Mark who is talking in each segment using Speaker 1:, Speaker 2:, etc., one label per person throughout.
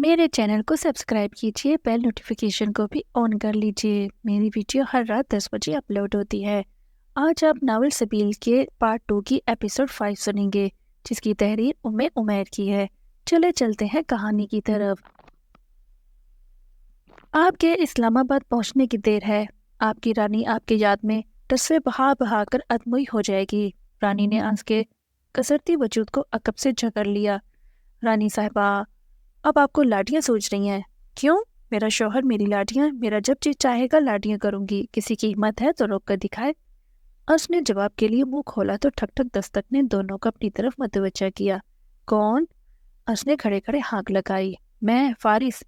Speaker 1: میرے چینل کو سبسکرائب کیجیے، بیل نوٹیفیکیشن کو بھی آن کر لیجیے۔ میری ویڈیو ہر رات 10 بجے اپلوڈ ہوتی ہے۔ آج آپ ناول سبیل کے پارٹ 2 کی ایپیسوڈ 5 سنیں گے، جس کی تحریر عمیر کی ہے۔ چلے چلتے ہیں کہانی کی طرف۔ آپ کے اسلام آباد پہنچنے کی دیر ہے۔ آپ کی رانی آپ کی یاد میں تصویر بہا بہا کر ادموئی ہو جائے گی۔ رانی نے آنس کے کسرتی وجود کو عقب سے جکڑ لیا۔ رانی صاحبہ، اب آپ کو لاڈیاں سوچ رہی ہیں؟ کیوں؟ میرا شوہر میری لاڈیاں، میرا جب جی چاہے گا لاڈیاں کروں گی، کسی کی ہمت ہے تو روک کر دکھائے۔ اس نے جواب کے لیے منہ کھولا تو ٹھک ٹھک دستک نے دونوں کو اپنی طرف متوجہ کیا۔ کون؟ اس نے کھڑے کھڑے ہانک لگائی۔ میں فارس۔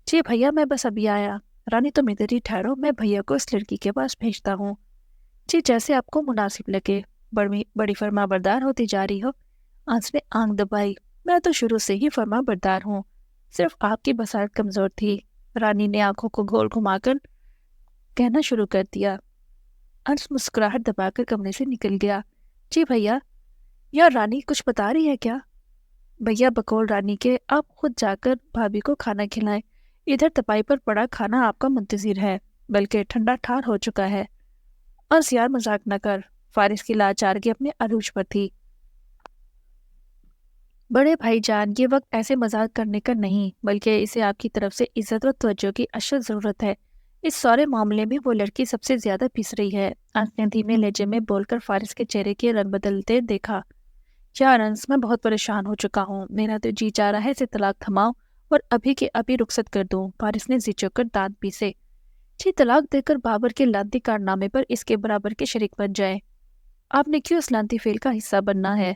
Speaker 1: جی بھیا، میں بس ابھی آیا۔ رانی تم ادھر ہی ٹھہرو، میں بھیا کو اس لڑکی کے پاس بھیجتا ہوں۔ جی جیسے آپ کو مناسب لگے، بڑی فرما بردار ہوتی جا رہی ہو۔ اس نے آنکھ دبائی۔ میں تو شروع سے ہی فرما بردار ہوں، صرف آپ کی بصارت کمزور تھی۔ رانی نے آنکھوں کو گول گھما کر کہنا شروع کر دیا۔ انس مسکراہٹ دبا کر کمرے سے نکل گیا۔ جی بھیا، یا رانی کچھ بتا رہی ہے کیا؟ بھیا بقول رانی کے آپ خود جا کر بھابھی کو کھانا کھلائیں۔ ادھر تپائی پر پڑا کھانا آپ کا منتظر ہے، بلکہ ٹھنڈا ٹھار ہو چکا ہے۔ انس یار مذاق نہ کر۔ فارس کی لاچارگی اپنے عروج پر تھی۔ بڑے بھائی جان، یہ وقت ایسے مذاق کرنے کا نہیں، بلکہ اسے آپ کی طرف سے عزت و توجہ کی اشد ضرورت ہے۔ اس سارے معاملے میں وہ لڑکی سب سے زیادہ پس رہی ہے۔ انس نے دھیمے لہجے میں بول کر فارس کے چہرے کے رنگ بدلتے دیکھا۔ یار انس، میں بہت پریشان ہو چکا ہوں، میرا تو جی چاہ رہا ہے اسے طلاق تھماؤ اور ابھی کے ابھی رخصت کر دوں۔ فارس نے زچو کر دانت پیسے۔ جی طلاق دے کر بابر کے لانتی کارنامے پر اس کے برابر کے شریک بن جائے۔ آپ نے کیوں اس لانتی فعل کا حصہ بننا ہے؟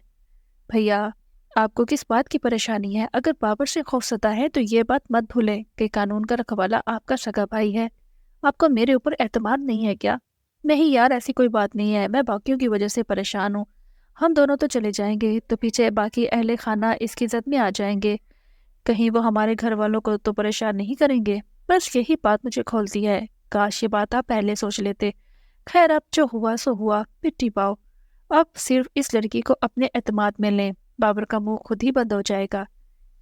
Speaker 1: بھیا، آپ کو کس بات کی پریشانی ہے؟ اگر بابر سے خوفزدہ ہے تو یہ بات مت بھولیں کہ قانون کا رکھوالا آپ کا سگا بھائی ہے۔ آپ کو میرے اوپر اعتماد نہیں ہے کیا؟ نہیں یار، ایسی کوئی بات نہیں ہے، میں باقیوں کی وجہ سے پریشان ہوں۔ ہم دونوں تو چلے جائیں گے تو پیچھے باقی اہل خانہ اس کی زد میں آ جائیں گے، کہیں وہ ہمارے گھر والوں کو تو پریشان نہیں کریں گے۔ بس یہی بات مجھے کھولتی ہے۔ کاش یہ بات آپ پہلے سوچ لیتے۔ خیر، اب جو ہوا سو ہوا، مٹی پاؤ۔ اب صرف اس لڑکی کو اپنے اعتماد میں لیں، بابر کا منہ خود ہی بند ہو جائے گا۔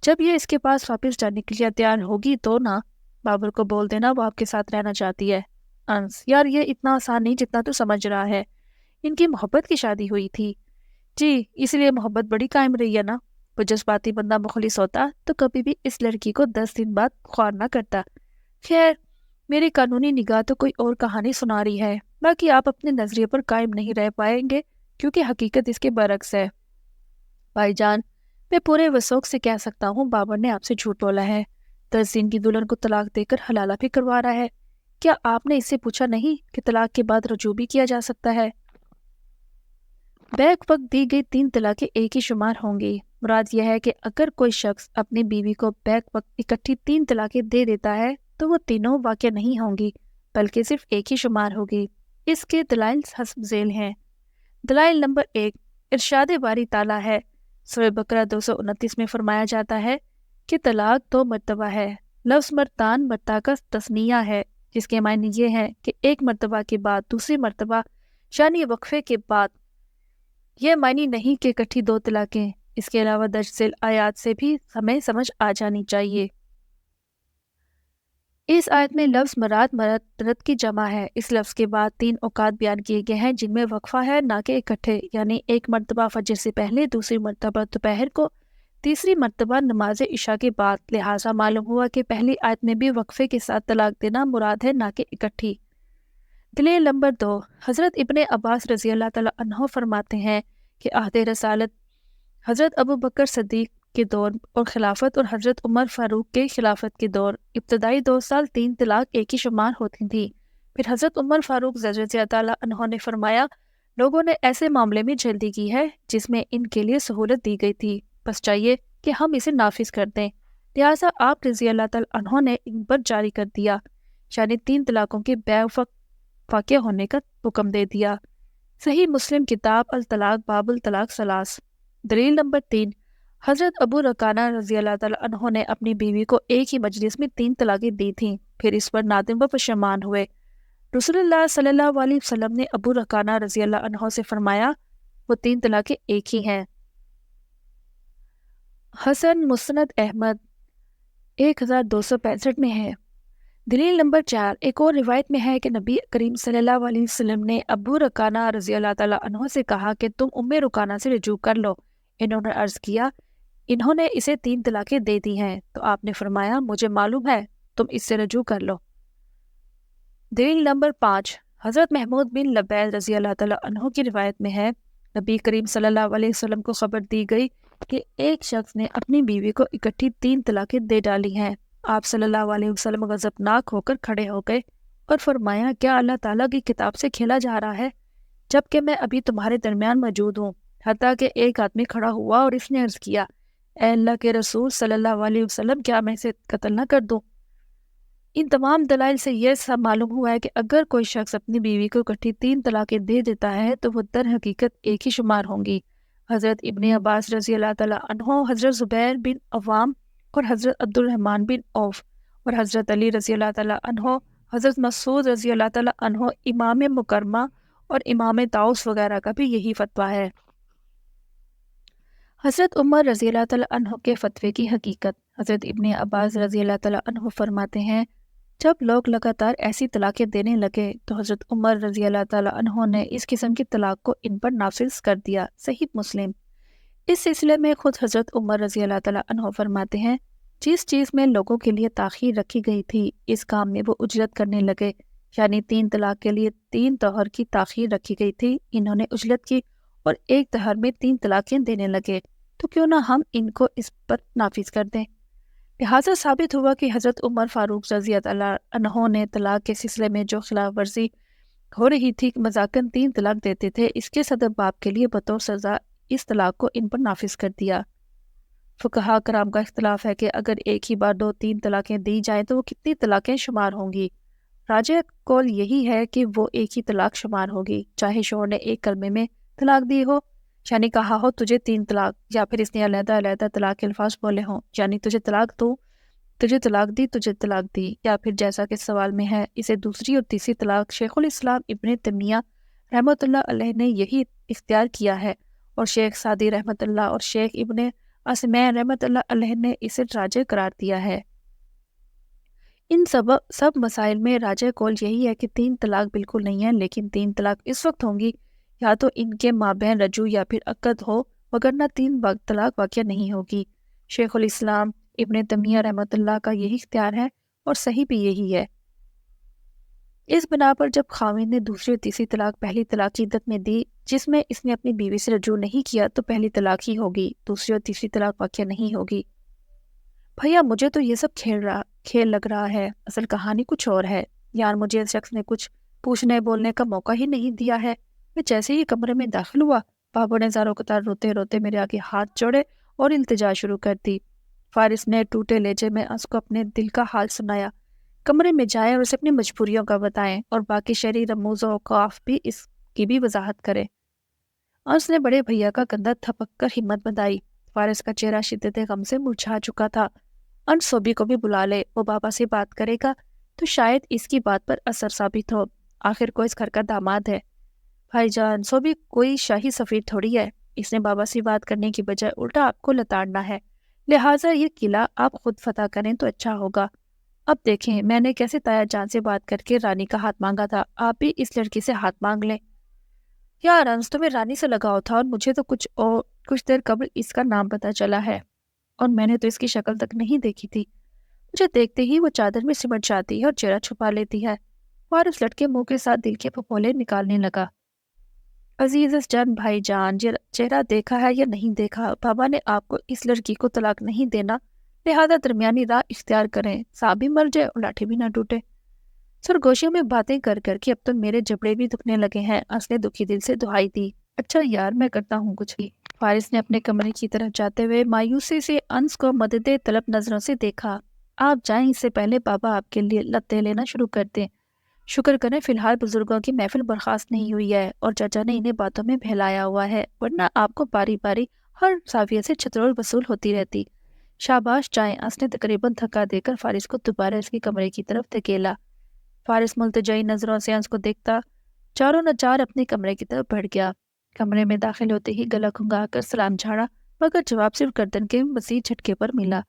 Speaker 1: جب یہ اس کے پاس واپس جانے کے لیے تیار ہوگی تو نا، بابر کو بول دینا وہ آپ کے ساتھ رہنا چاہتی ہے۔ انس، یار یہ اتنا آسان نہیں جتنا تو سمجھ رہا ہے۔ ان کی محبت کی شادی ہوئی تھی۔ جی، اس لیے محبت بڑی قائم رہی ہے نا۔ وہ جذباتی بندہ مخلص ہوتا تو کبھی بھی اس لڑکی کو 10 دن بعد خوار نہ کرتا۔ خیر، میری قانونی نگاہ تو کوئی اور کہانی سنا رہی ہے، باقی آپ اپنے نظریے پر قائم نہیں رہ پائیں گے کیونکہ حقیقت اس کے برعکس ہے۔ بھائی جان، میں پورے وثوق سے کہہ سکتا ہوں بابر نے آپ سے جھوٹ بولا ہے۔ 10 دن کی دلہن کو طلاق دے کر حلالہ بھی کروا رہا ہے۔ کیا آپ نے اس سے پوچھا نہیں کہ طلاق کے بعد رجوع بھی کیا جا سکتا ہے؟ بیک وقت دی گئی 3 طلاقیں ایک ہی شمار ہوں گی۔ مراد یہ ہے کہ اگر کوئی شخص اپنی بیوی کو بیک وقت اکٹھی 3 طلاقیں دے دیتا ہے تو وہ تینوں واقع نہیں ہوں گی، بلکہ صرف ایک ہی شمار ہوگی۔ اس کے دلائل حسب ذیل ہیں۔ دلائل نمبر 1، ارشاد باری تعالیٰ ہے۔ سورہ بقرہ 229 میں فرمایا جاتا ہے کہ طلاق 2 مرتبہ ہے۔ لفظ مرتان مرتا کا تثنیہ ہے، جس کے معنی یہ ہے کہ ایک مرتبہ کے بعد دوسری مرتبہ، یعنی وقفے کے بعد۔ یہ معنی نہیں کہ اکٹھی 2 طلاقیں۔ اس کے علاوہ درج ذیل آیات سے بھی ہمیں سمجھ آ جانی چاہیے۔ اس آیت میں لفظ مراد مرد کی جمع ہے۔ اس لفظ کے بعد 3 اوقات بیان کیے گئے ہیں جن میں وقفہ ہے، نہ کہ اکٹھے، یعنی ایک مرتبہ فجر سے پہلے، دوسری مرتبہ دوپہر کو، تیسری مرتبہ نماز عشاء کے بعد۔ لہٰذا معلوم ہوا کہ پہلی آیت میں بھی وقفے کے ساتھ طلاق دینا مراد ہے، نہ کہ اکٹھی۔ دلیل نمبر 2، حضرت ابن عباس رضی اللہ تعالیٰ عنہ فرماتے ہیں کہ عہد رسالت، حضرت ابو بکر صدیق کے دور اور خلافت اور حضرت عمر فاروق کے خلافت کے دور، ابتدائی 2 سال 3 طلاق ایک ہی شمار ہوتی تھی۔ پھر حضرت عمر فاروق رضی اللہ تعالیٰ عنہ نے فرمایا، لوگوں نے ایسے معاملے میں جلدی کی ہے جس میں ان کے لیے سہولت دی گئی تھی، بس چاہیے کہ ہم اسے نافذ کر دیں۔ لہٰذا آپ رضی اللہ تعالیٰ عنہ نے ان پر جاری کر دیا، یعنی 3 طلاقوں کے بیک وقت واقع ہونے کا حکم دے دیا۔ صحیح مسلم کتاب الطلاق باب الطلاق ثلاث۔ دلیل نمبر 3، حضرت ابو رکانہ رضی اللہ تعالیٰ عنہ نے اپنی بیوی کو ایک ہی مجلس میں 3 طلاقیں دی تھیں، پھر اس پر نادم و پشیمان ہوئے۔ رسول اللہ صلی اللہ علیہ وسلم نے ابو رکانہ رضی اللہ عنہ سے فرمایا، وہ 3 طلاقیں ایک ہی ہیں۔ حسن مسند احمد 1265 میں ہے۔ دلیل نمبر 4، ایک اور روایت میں ہے کہ نبی کریم صلی اللہ علیہ وسلم نے ابو رکانہ رضی اللہ تعالیٰ عنہ سے کہا کہ تم ام رکانہ سے رجوع کر لو۔ انہوں نے عرض کیا انہوں نے اسے 3 طلاقیں دے دی ہیں، تو آپ نے فرمایا مجھے معلوم ہے، تم اس سے رجوع کر لو۔ دلیل نمبر 5، حضرت محمود بن لبید رضی اللہ تعالیٰ عنہ کی روایت میں ہے نبی کریم صلی اللہ علیہ وسلم کو خبر دی گئی کہ ایک شخص نے اپنی بیوی کو اکٹھی 3 طلاقیں دے ڈالی ہیں۔ آپ صلی اللہ علیہ وسلم غضبناک ہو کر کھڑے ہو گئے اور فرمایا کیا اللہ تعالیٰ کی کتاب سے کھیلا جا رہا ہے جبکہ میں ابھی تمہارے درمیان موجود ہوں؟ حتیٰ کہ ایک آدمی کھڑا ہوا اور اس نے عرض کیا اے اللہ کے رسول صلی اللہ علیہ وسلم کیا میں اسے قتل نہ کر دوں؟ ان تمام دلائل سے یہ سب معلوم ہوا ہے کہ اگر کوئی شخص اپنی بیوی کو اکٹھی 3 طلاقیں دے دیتا ہے تو وہ در حقیقت ایک ہی شمار ہوں گی۔ حضرت ابن عباس رضی اللہ تعالیٰ عنہ، حضرت زبیر بن عوام اور حضرت عبد الرحمن بن عوف اور حضرت علی رضی اللہ تعالیٰ عنہ، حضرت مسعود رضی اللہ تعالیٰ عنہ، امام مکرمہ اور امام طاؤس وغیرہ کا بھی یہی فتویٰ ہے۔ حضرت عمر رضی اللہ تعالیٰ عنہ کے فتوے کی حقیقت۔ حضرت ابن عباس رضی اللہ تعالیٰ عنہ فرماتے ہیں جب لوگ لگاتار ایسی طلاقیں دینے لگے تو حضرت عمر رضی اللہ تعالیٰ عنہ نے اس قسم کی طلاق کو ان پر نافذ کر دیا۔ صحیح مسلم۔ اس سلسلے میں خود حضرت عمر رضی اللہ تعالیٰ عنہ فرماتے ہیں جس چیز میں لوگوں کے لیے تاخیر رکھی گئی تھی اس کام میں وہ اجرت کرنے لگے، یعنی 3 طلاق کے لیے 3 طہر کی تاخیر رکھی گئی تھی، انہوں نے اجرت کی اور ایک طہر میں 3 طلاقیں دینے لگے، تو کیوں نہ ہم ان کو اس پر نافذ کر دیں۔ لہٰذا ثابت ہوا کہ حضرت عمر فاروق رضی اللہ عنہ نے طلاق کے سلسلے میں جو خلاف ورزی ہو رہی تھی مذاکراً 3 طلاق دیتے تھے، اس کے صدر باب کے لیے بطور سزا اس طلاق کو ان پر نافذ کر دیا۔ فقہا کرام کا اختلاف ہے کہ اگر ایک ہی بار 2-3 طلاقیں دی جائیں تو وہ کتنی طلاقیں شمار ہوں گی؟ راجح قول یہی ہے کہ وہ ایک ہی طلاق شمار ہوگی، چاہے شوہر نے ایک کلمے میں طلاق دی ہو، یعنی کہا ہو تجھے 3 طلاق، یا پھر اس نے علیحدہ علیحدہ طلاق کے الفاظ بولے ہوں، یعنی تجھے طلاق دو، تجھے طلاق دی، تجھے طلاق دی، یا پھر جیسا کہ سوال میں ہے اسے دوسری اور تیسری طلاق۔ شیخ الاسلام ابن تیمیہ رحمۃ اللہ علیہ نے یہی اختیار کیا ہے، اور شیخ سعدی رحمۃ اللہ اور شیخ ابن عثیمین رحمۃ اللہ علیہ نے اسے راجح قرار دیا ہے۔ ان سب مسائل میں راجح قول یہی ہے کہ 3 طلاق بالکل نہیں ہے، لیکن 3 طلاق اس وقت ہوں گی یا تو ان کے مابین رجوع یا پھر عقد ہو، وگرنہ 3 طلاق واقع نہیں ہوگی۔ شیخ الاسلام ابن تیمیہ رحمۃ اللہ کا یہی اختیار ہے اور صحیح بھی یہی ہے۔ اس بنا پر جب خاوند نے دوسری اور تیسری طلاق پہلی طلاق کی عدت میں دی جس میں اس نے اپنی بیوی سے رجوع نہیں کیا تو پہلی طلاق ہی ہوگی، دوسری اور تیسری طلاق واقع نہیں ہوگی۔ بھیا مجھے تو یہ سب کھیل لگ رہا ہے، اصل کہانی کچھ اور ہے یار، مجھے اس شخص نے کچھ پوچھنے بولنے کا موقع ہی نہیں دیا ہے۔ میں جیسے ہی کمرے میں داخل ہوا بابا نے زاروں قطار روتے روتے میرے آگے ہاتھ جوڑے اور التجا شروع کر دی۔ فارس نے ٹوٹے لہجے میں اس کو اپنے دل کا حال سنایا، کمرے میں جائیں اور اسے اپنی مجبوریوں کا بتائیں اور باقی شرعی رموز و اوقاف بھی اس کی بھی وضاحت کرے۔ اس نے بڑے بھیا کا کندھا تھپک کر ہمت بندائی۔ فارس کا چہرہ شدت غم سے مرجھا چکا تھا۔ صوبی کو بھی بلا لے، وہ بابا سے بات کرے گا تو شاید اس کی بات پر اثر ثابت ہو، آخر کو اس گھر کا داماد ہے۔ بھائی جان صوبی کوئی شاہی سفیر تھوڑی ہے، اس نے بابا سے بات کرنے کی بجائے الٹا آپ کو لتاڑنا ہے، لہٰذا یہ قلعہ آپ خود فتح کریں تو اچھا ہوگا۔ اب دیکھیں میں نے کیسے تایا جان سے بات کر کے رانی کا ہاتھ مانگا تھا، آپ بھی اس لڑکی سے ہاتھ مانگ لیں۔ یار انس تمہیں رانی سے لگاؤ تھا اور مجھے تو کچھ دیر قبل اس کا نام پتہ چلا ہے، اور میں نے تو اس کی شکل تک نہیں دیکھی تھی۔ مجھے دیکھتے ہی وہ چادر میں سمٹ جاتی ہے اور چہرہ چھپا لیتی ہے۔ فارس لٹکے منہ کے ساتھ دل کے پھپھولے نکالنے لگا۔ عزیز جان بھائی جان، چہرہ دیکھا ہے یا نہیں دیکھا، بابا نے آپ کو اس لڑکی کو طلاق نہیں دینا، لہذا درمیانی راہ اختیار کریں، سانپ بھی مر جائے اور لاٹھی بھی نہ ٹوٹے۔ سرگوشیوں میں باتیں کر کر کے اب تو میرے جبڑے بھی دکھنے لگے ہیں، اس نے دکھی دل سے دعائی دی۔ اچھا یار میں کرتا ہوں کچھ بھی۔ فارس نے اپنے کمرے کی طرف جاتے ہوئے مایوسی سے انس کو مدد طلب نظروں سے دیکھا۔ آپ جائیں، اس سے پہلے بابا آپ کے لیے لتے لینا شروع کر دیں۔ شکر کریں فی الحال بزرگوں کی محفل برخاست نہیں ہوئی ہے اور چچا نے انہیں باتوں میں بہلایا ہوا ہے، ورنہ آپ کو باری باری ہر زاویے سے چترول وصول ہوتی رہتی۔ شاباش جائیں، اس نے تقریباً دھکا دے کر فارس کو دوبارہ اس کے کمرے کی طرف دھکیلا۔ فارس ملتجئی نظروں سے انس کو دیکھتا چاروں نچار اپنے کمرے کی طرف بڑھ گیا۔ کمرے میں داخل ہوتے ہی گلا کھنگا کر سلام جھاڑا، مگر جواب صرف گردن کے مزید جھٹکے پر ملا۔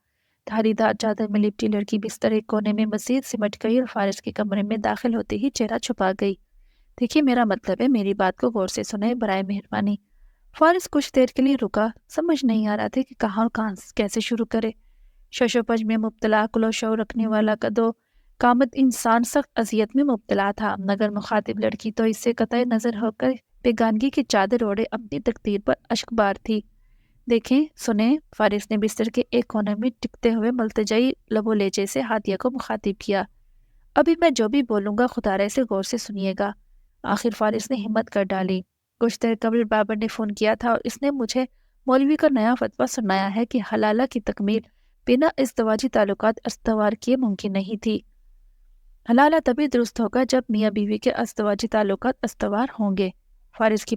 Speaker 1: دھاری دار چادر میں لپٹی لڑکی بستر ایک کونے میں مزید سمٹ گئی اور فارس کے کمرے میں داخل ہوتے ہی چہرہ چھپا گئی۔ دیکھیے میرا مطلب ہے، میری بات کو غور سے سنیں برائے مہربانی۔ فارس کچھ دیر کے لیے رکا، سمجھ نہیں آ رہا تھا کہ کہاں اور کہاں کیسے شروع کرے۔ شش و پج میں مبتلا عقل و شعور رکھنے والا قدو قامت انسان سخت اذیت میں مبتلا تھا، مگر مخاطب لڑکی تو اس سے قطع نظر ہو کر بیگانگی کی چادر اوڑھے اپنی تقدیر پر اشک بار تھی۔ دیکھیں سنیں، فارس نے بستر کے ایک کونے میں ٹکتے ہوئے ملتجئی لب و لہجے سے ہادیہ کو مخاطب کیا۔ ابھی میں جو بھی بولوں گا خدا رے سے غور سے سنیے گا۔ آخر فارس نے ہمت کر ڈالی۔ کچھ دیر قبل بابر نے فون کیا تھا اور اس نے مجھے مولوی کا نیا فتویٰ سنایا ہے کہ حلالہ کی تکمیل بنا ازدواجی تعلقات استوار کیے ممکن نہیں تھی۔ حلالہ تبھی درست ہوگا جب میاں بیوی کے ازدواجی تعلقات استوار ہوں گے۔ فارس کی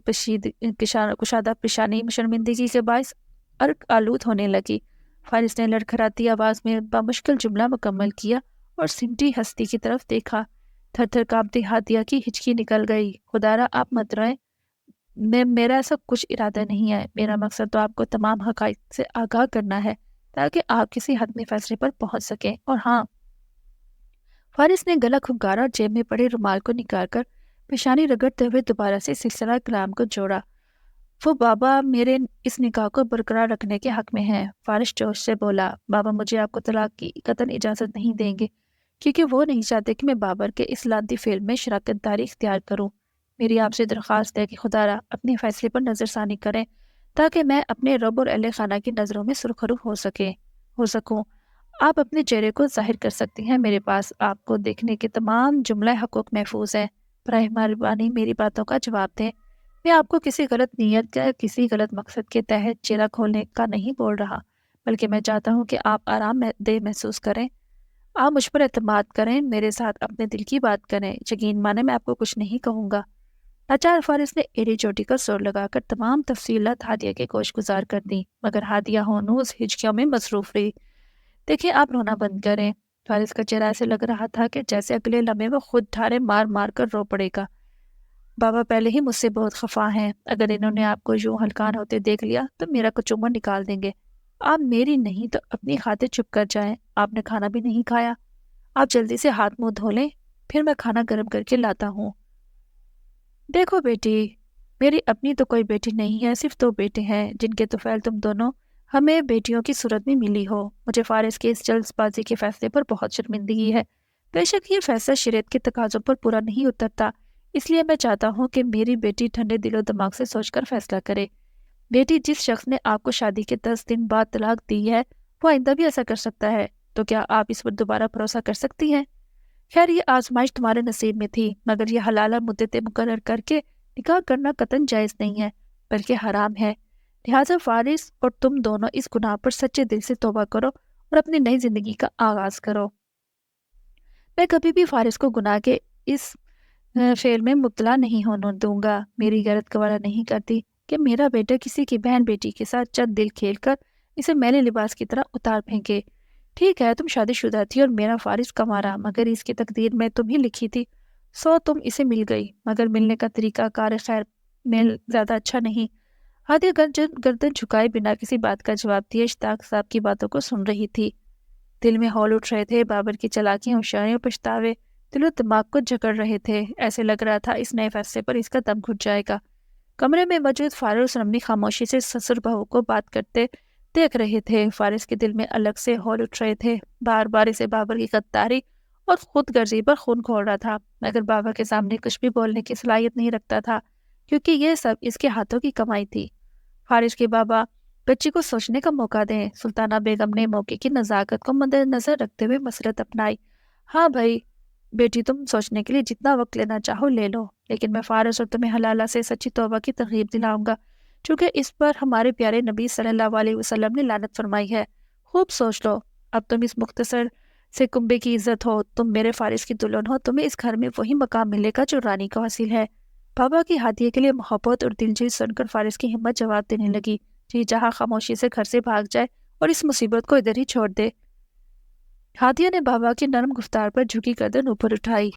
Speaker 1: کشادہ پیشانی شرمندگی کے باعث عرق آلود ہونے لگی۔ فارس نے لڑکھڑاتی آواز میں بامشکل جملہ مکمل کیا اور سمٹی ہستی کی طرف دیکھا۔ تھر تھر کانپتی ہادیہ کی ہچکی نکل گئی۔ خدارا آپ مت روئیں، میرا ایسا کچھ ارادہ نہیں ہے۔ میرا مقصد تو آپ کو تمام حقائق سے آگاہ کرنا ہے تاکہ آپ کسی حتمی فیصلے پر پہنچ سکیں۔ اور ہاں، فارس نے گلا کھنکارا اور جیب میں پڑے رومال کو نکال کر پیشانی رگڑتے ہوئے دوبارہ سے سلسلہ کلام کو جوڑا۔ وہ بابا میرے اس نکاح کو برقرار رکھنے کے حق میں ہیں۔ فارس جوش سے بولا، بابا مجھے آپ کو طلاق کی قطعاً اجازت نہیں دیں گے، کیونکہ وہ نہیں چاہتے کہ میں بابر کے اس لعنتی فعل میں شراکت داری اختیار کروں۔ میری آپ سے درخواست ہے کہ خدا را اپنے فیصلے پر نظر ثانی کریں تاکہ میں اپنے رب اور اہل خانہ کی نظروں میں سرخرو ہو سکوں۔ آپ اپنے چہرے کو ظاہر کر سکتی ہیں، میرے پاس آپ کو دیکھنے کے تمام جملہ حقوق محفوظ ہیں۔ براہ مہربانی میری باتوں کا جواب دیں۔ میں آپ کو کسی غلط نیت یا کسی غلط مقصد کے تحت چہرہ کھولنے کا نہیں بول رہا، بلکہ میں چاہتا ہوں کہ آپ آرام دہ محسوس کریں۔ آپ مجھ پر اعتماد کریں، میرے ساتھ اپنے دل کی بات کریں، یقین مانیں میں آپ کو کچھ نہیں کہوں گا۔ لاچار فارس نے ایڑی چوٹی کا زور لگا کر تمام تفصیلات ہادیہ کے گوش گزار کر دیں، مگر ہادیہ ہونوز ہچکیوں میں مصروف رہی۔ دیکھیں آپ رونا بند کریں۔ فارس کا چہرہ ایسے لگ رہا تھا کہ جیسے اگلے لمحے وہ خود ٹھارے مار مار کر رو پڑے گا۔ بابا پہلے ہی مجھ سے بہت خفا ہیں، اگر انہوں نے آپ کو یوں ہلکان ہوتے دیکھ لیا تو میرا کچومر نکال دیں گے۔ آپ میری نہیں تو اپنی خاطر چپ کر جائیں، آپ نے کھانا بھی نہیں کھایا۔ آپ جلدی سے ہاتھ منہ دھو لیں، پھر میں کھانا گرم کر کے لاتا ہوں۔ دیکھو بیٹی، میری اپنی تو کوئی بیٹی نہیں ہے، صرف 2 بیٹے ہیں جن کے طفیل تم دونوں ہمیں بیٹیوں کی صورت میں ملی ہو۔ مجھے فارس کے اس جلد بازی کے فیصلے پر بہت شرمندگی ہے۔ بے شک یہ فیصلہ شریعت کے تقاضوں پر پورا نہیں اترتا، اس لیے میں چاہتا ہوں کہ میری بیٹی ٹھنڈے دل و دماغ سے سوچ کر فیصلہ کرے۔ بیٹی، جس شخص نے آپ کو شادی کے 10 دن بعد طلاق دی ہے وہ آئندہ بھی ایسا کر سکتا ہے، تو کیا آپ اس پر دوبارہ بھروسہ کر سکتی ہیں؟ خیر یہ آزمائش تمہارے نصیب میں تھی، مگر یہ حلالہ مدتیں مقرر کر کے نکاح کرنا قطعاً جائز نہیں ہے بلکہ حرام ہے۔ لہٰذا فارس اور تم دونوں اس گناہ پر سچے دل سے توبہ کرو اور اپنی نئی زندگی کا آغاز کرو۔ میں کبھی بھی فارس کو گناہ کے اس فعل میں مبتلا نہیں ہونے دوں گا۔ میری غیرت گوارا نہیں کرتی کہ میرا بیٹا کسی کی بہن بیٹی کے ساتھ چند دل کھیل کر اسے میلے لباس کی طرح اتار پھینکے۔ ٹھیک ہے تم شادی شدہ تھی اور میرا فارس کمارا، مگر اس کی تقدیر میں تم ہی لکھی تھی، سو تم اسے مل گئی، مگر ملنے کا طریقہ کار خیر میل زیادہ اچھا نہیں۔ ہادیہ گردن جھکائے بنا کسی بات کا جواب دیے اشتاق صاحب کی باتوں کو سن رہی تھی۔ دل میں ہول اٹھ رہے تھے، بابر کی چالاکیاں، ہوشیاریاں، پچھتاوے دل و دماغ کو جکڑ رہے تھے۔ ایسے لگ رہا تھا اس نئے فیصلے پر اس کا دم گھٹ جائے گا۔ کمرے میں موجود فارس اور امی خاموشی سے سسر بہو کو بات کرتے دیکھ رہے تھے۔ فارس کے دل میں الگ سے ہول اٹھ رہے تھے، بار بار اسے بابر کی غداری اور خود غرضی پر خون کھول رہا تھا، مگر بابا کے سامنے کچھ بھی بولنے کی صلاحیت نہیں رکھتا تھا کیونکہ یہ سب اس کے ہاتھوں کی کمائی تھی۔ فارس کے بابا، بچی کو سوچنے کا موقع دیں۔ سلطانہ بیگم نے موقع کی نزاکت کو مد نظر رکھتے ہوئے مسرت اپنائی۔ ہاں بھائی بیٹی، تم سوچنے کے لیے جتنا وقت لینا چاہو لے لو، لیکن میں فارس اور تمہیں حلالہ سے سچی توبہ کی ترغیب دلاؤں گا، چونکہ اس پر ہمارے پیارے نبی صلی اللہ علیہ وسلم نے لعنت فرمائی ہے۔ خوب سوچ لو، اب تم اس مختصر سے کنبے کی عزت ہو، تم میرے فارس کی دلہن ہو، تمہیں اس گھر میں وہی مقام ملے گا جو رانی کو حاصل ہے۔ بابا کی ہادیہ کے لیے محبت اور دلجوئی سن کر فارس کی ہمت جواب دینے لگی، جی جہاں خاموشی سے گھر سے بھاگ جائے اور اس مصیبت کو ادھر ہی چھوڑ دے۔ ہادیہ نے بابا کی نرم گفتار پر جھکی گردن اوپر اٹھائی۔